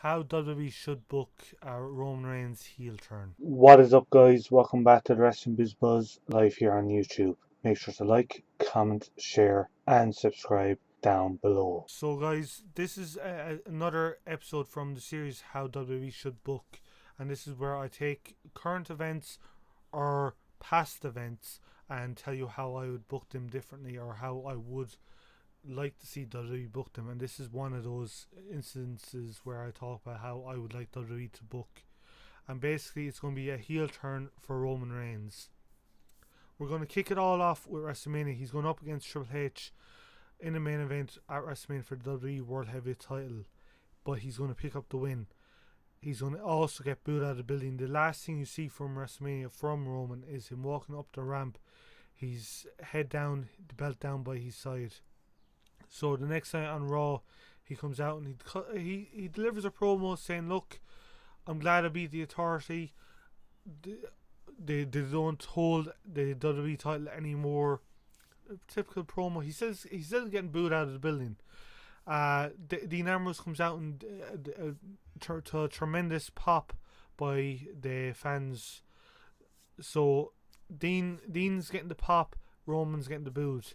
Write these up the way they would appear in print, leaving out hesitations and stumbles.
How WWE should book a Roman Reigns heel turn. What is up, guys? Welcome back to the Wrestling Biz Buzz live here on YouTube. Make sure to like, comment, share, and subscribe down below. So, guys, this is another episode from the series How WWE should book, and this is where I take current events or past events and tell you how I would book them differently or how I would like to see WWE book them. And this is one of those instances where I talk about how I would like WWE to book. And basically, it's going to be a heel turn for Roman Reigns. We're going to kick it all off with WrestleMania. He's going up against Triple H in the main event at WrestleMania for the WWE World Heavyweight title, but he's going to pick up the win. He's going to also get booed out of the building. The last thing you see from WrestleMania from Roman is him walking up the ramp. He's head down, the belt down by his side. So the next night on Raw, he comes out and he delivers a promo saying, "Look, I'm glad I beat the Authority. They don't hold the WWE title anymore." Typical promo. He's still getting booed out of the building. Dean Ambrose comes out and to a tremendous pop by the fans. So Dean's getting the pop, Roman's getting the boot.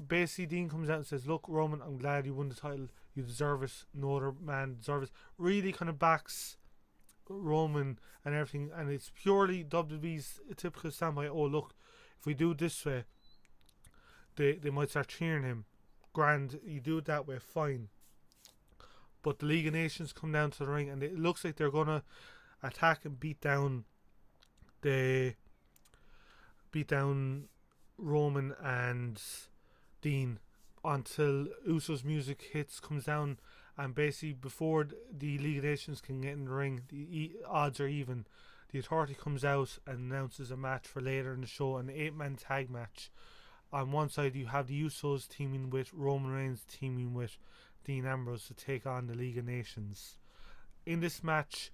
Basically, Dean comes out and says, "Look, Roman, I'm glad you won the title. You deserve it. No other man deserves it." Really kind of backs Roman and everything, and it's purely WWE's typical standby. Oh, look, if we do it this way, they might start cheering him. Grand, you do it that way, fine. But the League of Nations come down to the ring, and it looks like they're gonna attack and the beat down Roman and Dean until Uso's music hits, comes down, and basically before the League of Nations can get in the ring, the odds are even. The Authority comes out and announces a match for later in the show, an 8-man tag match. On one side, you have the Usos teaming with Roman Reigns, teaming with Dean Ambrose to take on the League of Nations. In this match,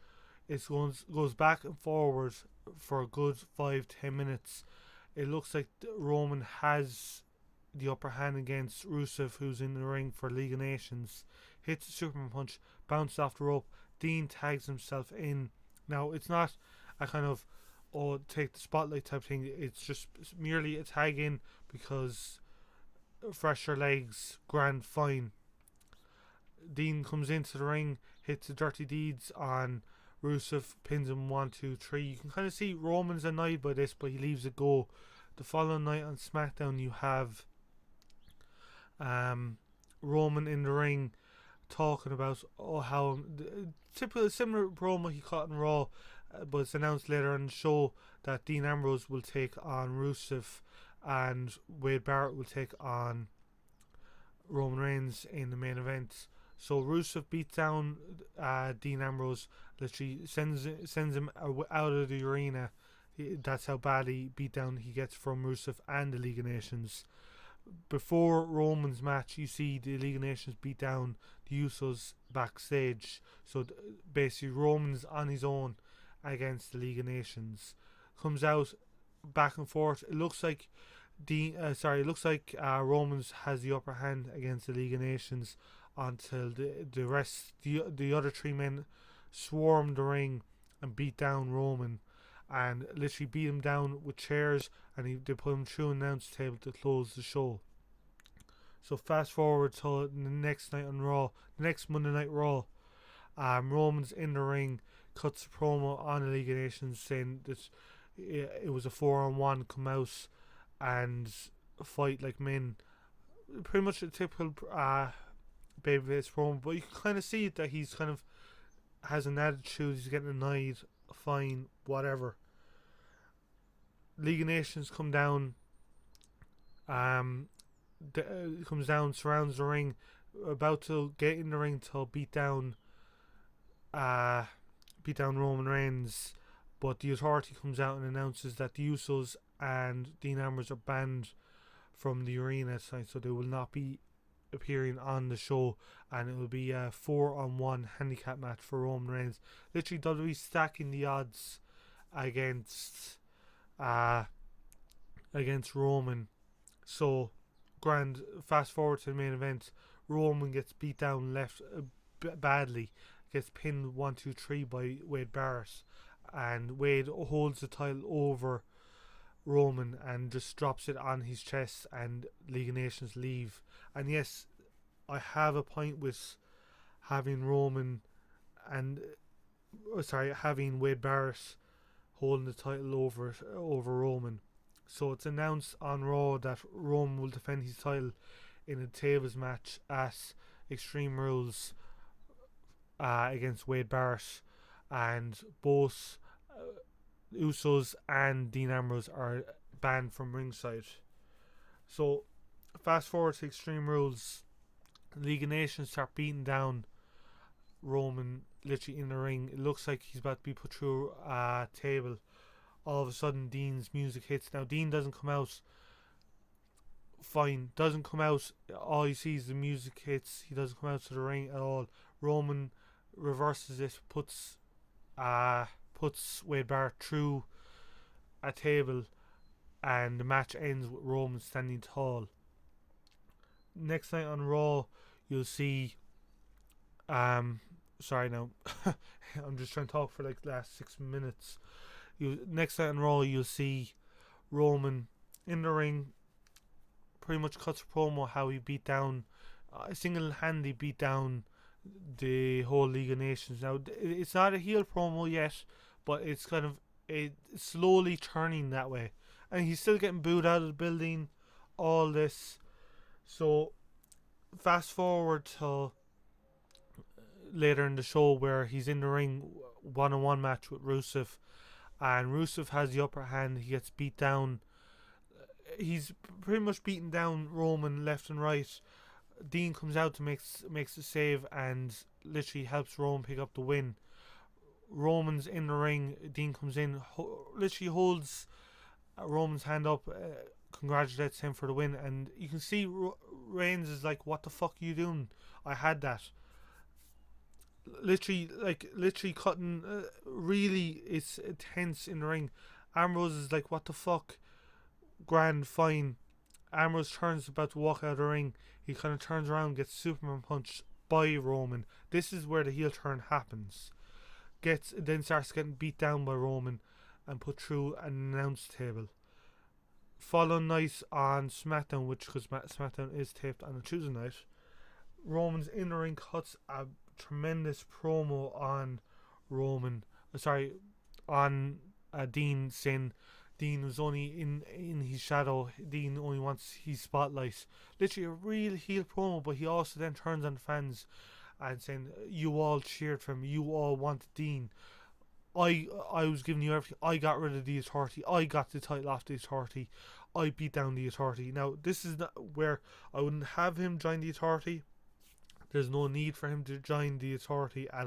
it goes back and forward for a good 5-10 minutes. It looks like Roman has the upper hand against Rusev, who's in the ring for League of Nations. Hits a Superman punch, bounces off the rope. Dean tags himself in. Now, it's not a kind of take the spotlight type thing. It's just merely a tag in because fresher legs, grand, fine. Dean comes into the ring, hits the dirty deeds on Rusev, pins him 1, 2, 3. You can kind of see Roman's annoyed by this, but he leaves it go. The following night on SmackDown, you have Roman in the ring talking about how typical similar promo he caught in Raw, but it's announced later on the show that Dean Ambrose will take on Rusev and Wade Barrett will take on Roman Reigns in the main event. So Rusev beats down Dean Ambrose, literally sends him out of the arena. That's how badly beat down he gets from Rusev and the League of Nations. Before Roman's match, you see the League of Nations beat down the Usos backstage. So basically, Roman's on his own against the League of Nations. Comes out back and forth. It looks like Romans has the upper hand against the League of Nations until the other three men swarm the ring and beat down Roman and literally beat him down with chairs, and they put him through an announce table to close the show. So fast forward to the next night on Raw, the next Monday Night Raw. Roman's in the ring, cuts a promo on the League of Nations saying that it was a 4-on-1, come out and fight like men. Pretty much a typical babyface promo, but you can kind of see that he's kind of has an attitude, he's getting annoyed, fine, whatever. League of Nations come down, comes down, surrounds the ring, about to get in the ring to beat down Roman Reigns, but the Authority comes out and announces that the Usos and Dean Ambrose are banned from the arena tonight, so they will not be appearing on the show, and it will be a 4-on-1 handicap match for Roman Reigns. Literally, WWE stacking the odds against Roman. So, grand. Fast forward to the main event. Roman gets beat down left badly. gets pinned 1-2-3 by Wade Barrett, and Wade holds the title over Roman and just drops it on his chest, and League of Nations leave. And yes, I have a point with having Roman and having Wade Barrett holding the title over Roman. So it's announced on Raw that Roman will defend his title in a tables match at Extreme Rules against Wade Barrett, and both Usos and Dean Ambrose are banned from ringside. So fast forward to Extreme Rules, League of Nations start beating down Roman literally in the ring. It looks like he's about to be put through a table. All of a sudden Dean's music hits. Now Dean doesn't come out. Fine, doesn't come out. All you see is the music hits. He doesn't come out to the ring at all. Roman reverses it, puts Wade Barrett through a table, and the match ends with Roman standing tall. Next night on Raw, you'll see sorry now I'm just trying to talk for like the last 6 minutes. Next night on Raw, you'll see Roman in the ring, pretty much cuts a promo how he beat down single-handedly beat down the whole League of Nations. Now it's not a heel promo yet, but it's kind of slowly turning that way, and he's still getting booed out of the building, all this. So fast forward to later in the show where he's in the ring, one-on-one match with Rusev, and Rusev has the upper hand. He gets beat down. He's pretty much beating down Roman left and right. Dean comes out to makes the save and literally helps Roman pick up the win. Roman's in the ring. Dean comes in, literally holds Roman's hand up, congratulates him for the win, and you can see Reigns is like, "What the fuck are you doing? I had that." Literally cutting. Really, it's tense in the ring. Ambrose is like, "What the fuck?" Grand, fine. Ambrose turns about to walk out of the ring. He kind of turns around, gets Superman punched by Roman. This is where the heel turn happens. Then starts getting beat down by Roman and put through an announce table. Following night on SmackDown, which because SmackDown is taped on a Tuesday night, Roman's in the ring, cuts a tremendous promo on Dean, saying Dean was only in his shadow. Dean only wants his spotlight. Literally a real heel promo, but he also then turns on the fans and saying, "You all cheered for him. You all wanted Dean. I was giving you everything. I got rid of the Authority. I got the title off the Authority. I beat down the Authority." Now this is not where I wouldn't have him join the Authority. There's no need for him to join the Authority at all.